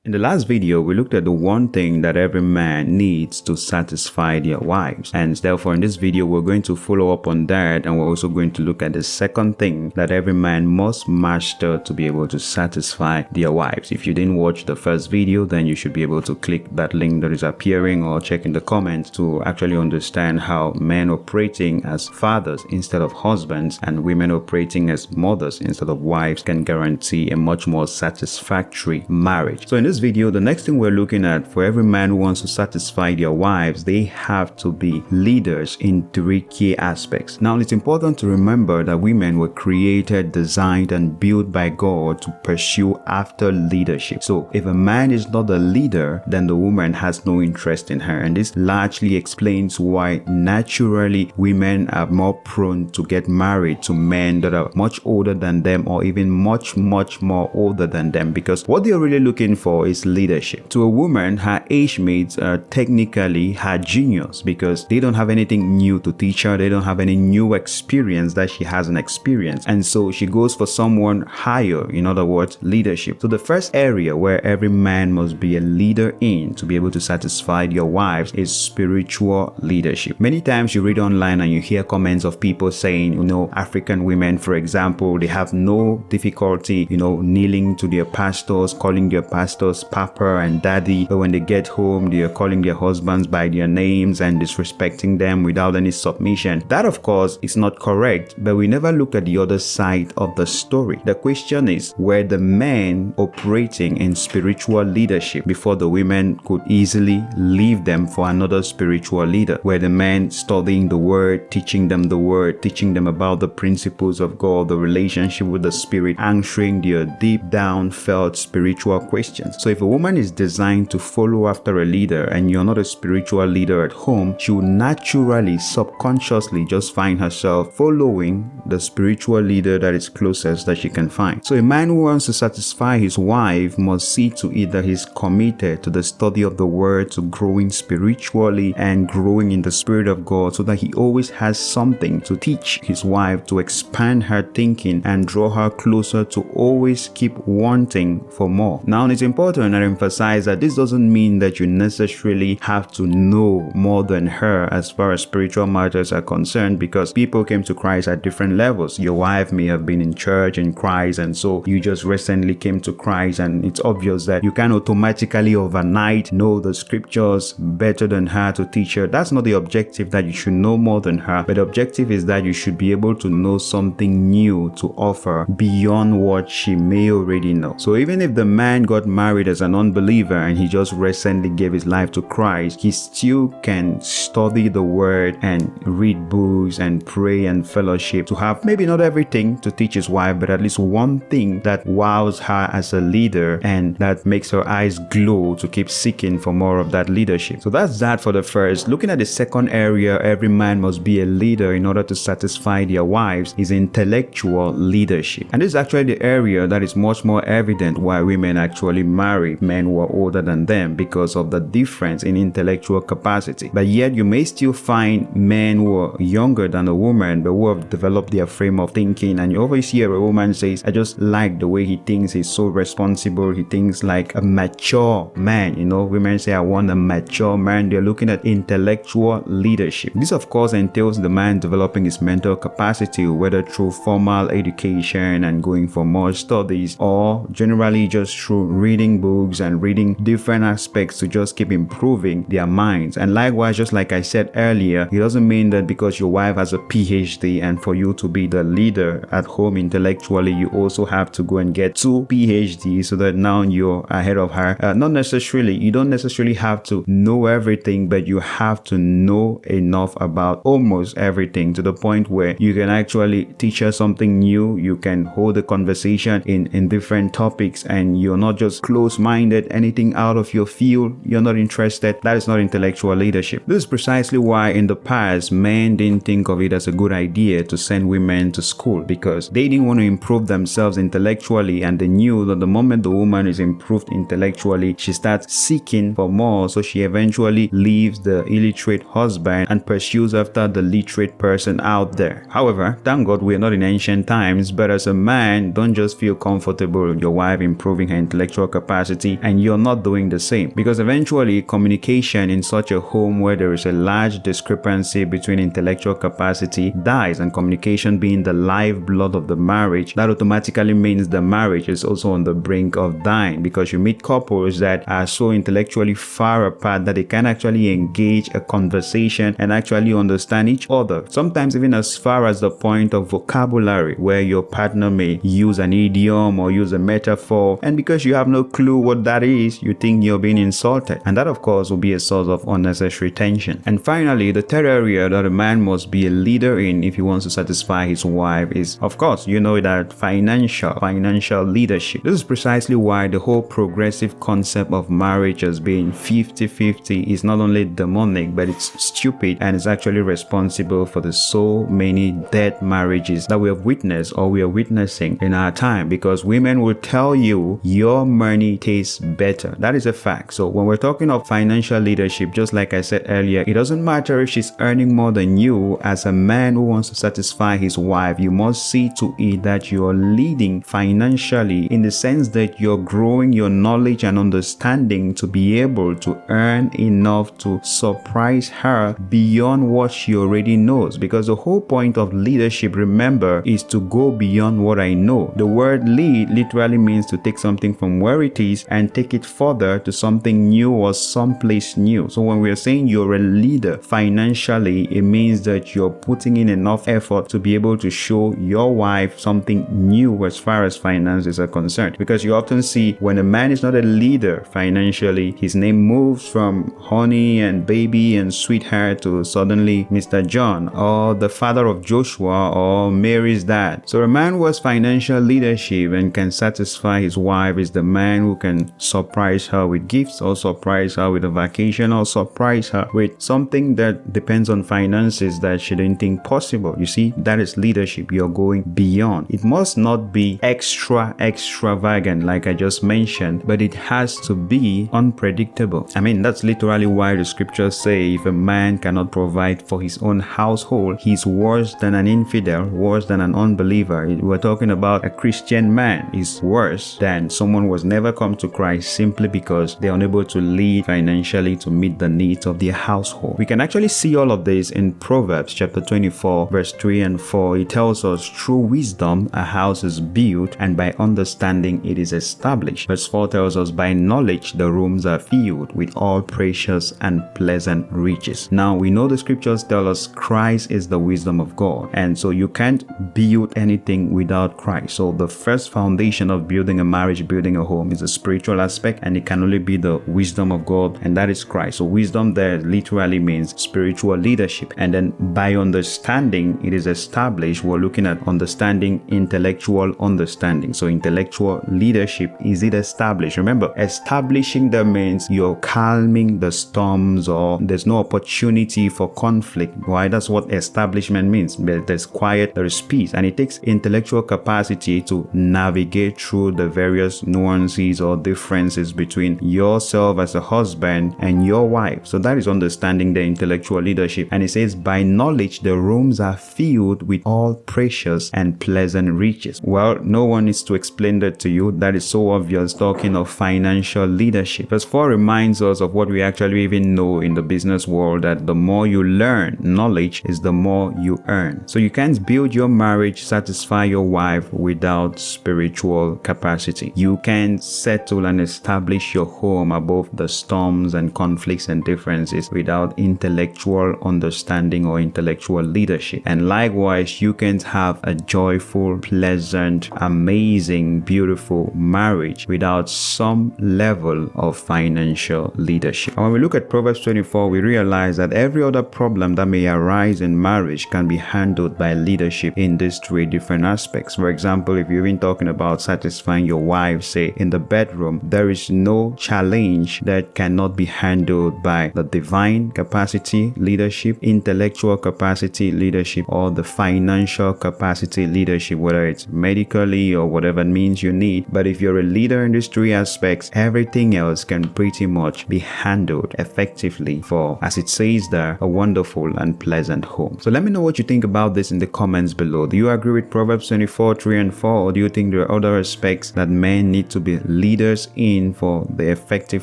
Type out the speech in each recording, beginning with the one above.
In the last video, we looked at the one thing that every man needs to satisfy their wives. And therefore, in this video, we're going to follow up on that. And we're also going to look at the second thing that every man must master to be able to satisfy their wives. If you didn't watch the first video, then you should be able to click that link that is appearing or check in the comments to actually understand how men operating as fathers instead of husbands and women operating as mothers instead of wives can guarantee a much more satisfactory marriage. So in this video, the next thing we're looking at, for every man who wants to satisfy their wives, they have to be leaders in three key aspects. Now, it's important to remember that women were created, designed, and built by God to pursue after leadership. So if a man is not a leader, then the woman has no interest in her. And this largely explains why naturally women are more prone to get married to men that are much older than them or even much more older than them, because what they're really looking for is leadership. To a woman, her age mates are technically her juniors because they don't have anything new to teach her. They don't have any new experience that she hasn't experienced. And so she goes for someone higher, in other words, leadership. So the first area where every man must be a leader in to be able to satisfy your wives is spiritual leadership. Many times you read online and you hear comments of people saying, African women, for example, they have no difficulty, kneeling to their pastors, calling their pastors Papa and Daddy, but when they get home, they are calling their husbands by their names and disrespecting them without any submission. That, of course, is not correct, but we never look at the other side of the story. The question is, were the men operating in spiritual leadership before the women could easily leave them for another spiritual leader? Were the men studying the word, teaching them the word, teaching them about the principles of God, the relationship with the Spirit, answering their deep down felt spiritual questions? So if a woman is designed to follow after a leader and you're not a spiritual leader at home, she will naturally, subconsciously just find herself following the spiritual leader that is closest that she can find. So a man who wants to satisfy his wife must see to it that he's committed to the study of the word, to growing spiritually and growing in the Spirit of God, so that he always has something to teach his wife, to expand her thinking and draw her closer, to always keep wanting for more. Now, it's important and emphasize that this doesn't mean that you necessarily have to know more than her as far as spiritual matters are concerned, because people came to Christ at different levels. Your wife may have been in church in Christ, and so you just recently came to Christ, and it's obvious that you can automatically overnight know the scriptures better than her to teach her. That's not the objective, that you should know more than her, but the objective is that you should be able to know something new to offer beyond what she may already know. So even if the man got married as an unbeliever and he just recently gave his life to Christ, he still can study the word and read books and pray and fellowship to have maybe not everything to teach his wife, but at least one thing that wows her as a leader and that makes her eyes glow to keep seeking for more of that leadership. So that's that for the first. Looking at the second area, every man must be a leader in order to satisfy their wives, is intellectual leadership. And this is actually the area that is much more evident why women actually marry men who are older than them, because of the difference in intellectual capacity. But yet you may still find men who are younger than a woman but who have developed their frame of thinking, and you always hear a woman says, I just like the way he thinks, he's so responsible, he thinks like a mature man. Women say, I want a mature man. They're looking at intellectual leadership. This of course entails the man developing his mental capacity, whether through formal education and going for more studies, or generally just through reading books and reading different aspects to just keep improving their minds. And likewise, just like I said earlier, it doesn't mean that because your wife has a PhD and for you to be the leader at home intellectually, you also have to go and get 2 PhDs so that now you're ahead of her. Not necessarily. You don't necessarily have to know everything, but you have to know enough about almost everything to the point where you can actually teach her something new. You can hold a conversation in different topics, and you're not just close-minded. Anything out of your field, you're not interested. That is not intellectual leadership. This is precisely why in the past men didn't think of it as a good idea to send women to school, because they didn't want to improve themselves intellectually, and they knew that the moment the woman is improved intellectually, she starts seeking for more, so she eventually leaves the illiterate husband and pursues after the literate person out there. However, thank God we are not in ancient times, but as a man, don't just feel comfortable with your wife improving her intellectual capacity capacity and you're not doing the same. Because eventually communication in such a home where there is a large discrepancy between intellectual capacity dies, and communication being the lifeblood of the marriage, that automatically means the marriage is also on the brink of dying, because you meet couples that are so intellectually far apart that they can actually engage a conversation and actually understand each other. Sometimes even as far as the point of vocabulary, where your partner may use an idiom or use a metaphor, and because you have no clue what that is, you think you're being insulted, and that of course will be a source of unnecessary tension. And finally, the third area that a man must be a leader in if he wants to satisfy his wife is, of course, you know, that financial leadership. This is precisely why the whole progressive concept of marriage as being 50-50 is not only demonic, but it's stupid, and is actually responsible for the so many dead marriages that we have witnessed or we are witnessing in our time, because women will tell you your money tastes better. That is a fact. So when we're talking of financial leadership, just like I said earlier, it doesn't matter if she's earning more than you. As a man who wants to satisfy his wife, you must see to it that you're leading financially, in the sense that you're growing your knowledge and understanding to be able to earn enough to surprise her beyond what she already knows. Because the whole point of leadership, remember, is to go beyond what I know. The word lead literally means to take something from where it is and take it further to something new or someplace new. So when we're saying you're a leader financially, it means that you're putting in enough effort to be able to show your wife something new as far as finances are concerned. Because you often see when a man is not a leader financially, his name moves from honey and baby and sweetheart to suddenly Mr. John, or the father of Joshua, or Mary's dad. So a man who has financial leadership and can satisfy his wife is the man who can surprise her with gifts, or surprise her with a vacation, or surprise her with something that depends on finances that she didn't think possible. You see, that is leadership. You're going beyond. It must not be extravagant like I just mentioned, but it has to be unpredictable. I mean, that's literally why the scriptures say if a man cannot provide for his own household, he's worse than an infidel, worse than an unbeliever. We're talking about a Christian man is worse than someone who has never come to Christ simply because they're unable to lead financially to meet the needs of their household. We can actually see all of this in Proverbs chapter 24 verse 3 and 4. It tells us, through wisdom a house is built, and by understanding it is established. Verse 4 tells us, by knowledge the rooms are filled with all precious and pleasant riches. Now we know the scriptures tell us Christ is the wisdom of God, and so you can't build anything without Christ. So the first foundation of building a marriage, building a home, is a spiritual aspect, and it can only be the wisdom of God, and that is Christ. So wisdom there literally means spiritual leadership, and then by understanding it is established. We're looking at understanding, intellectual understanding. So intellectual leadership, is it established? Remember, establishing that means you're calming the storms, or there's no opportunity for conflict. Why? That's what establishment means. There's quiet, there is peace, and it takes intellectual capacity to navigate through the various nuances or differences between yourself as a husband and your wife. So that is understanding the intellectual leadership. And it says, by knowledge the rooms are filled with all precious and pleasant riches. Well, no one needs to explain that to you. That is so obvious, talking of financial leadership. Verse 4 reminds us of what we actually even know in the business world, that the more you learn, knowledge is the more you earn. So you can't build your marriage, satisfy your wife without spiritual capacity. You can't settle and establish your home above the storms and conflicts and differences without intellectual understanding or intellectual leadership. And likewise, you can't have a joyful, pleasant, amazing, beautiful marriage without some level of financial leadership. And when we look at Proverbs 24, we realize that every other problem that may arise in marriage can be handled by leadership in these three different aspects. For example, if you're even talking about satisfying your wife, say in the bedroom, there is no challenge that cannot be handled by the divine capacity leadership, intellectual capacity leadership, or the financial capacity leadership, whether it's medically or whatever means you need. But if you're a leader in these three aspects, everything else can pretty much be handled effectively for, as it says there, a wonderful and pleasant home. So let me know what you think about this in the comments below. Do you agree with Proverbs 24, 3 and 4, or do you think there are other aspects that men need to be leaders in for the effective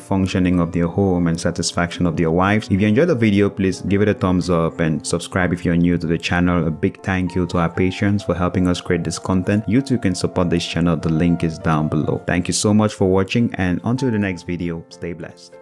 functioning of their home and satisfaction of their wives. If you enjoyed the video, please give it a thumbs up and subscribe if you're new to the channel. A big thank you to our patrons for helping us create this content. You too can support this channel. The link is down below. Thank you so much for watching, and until the next video, stay blessed.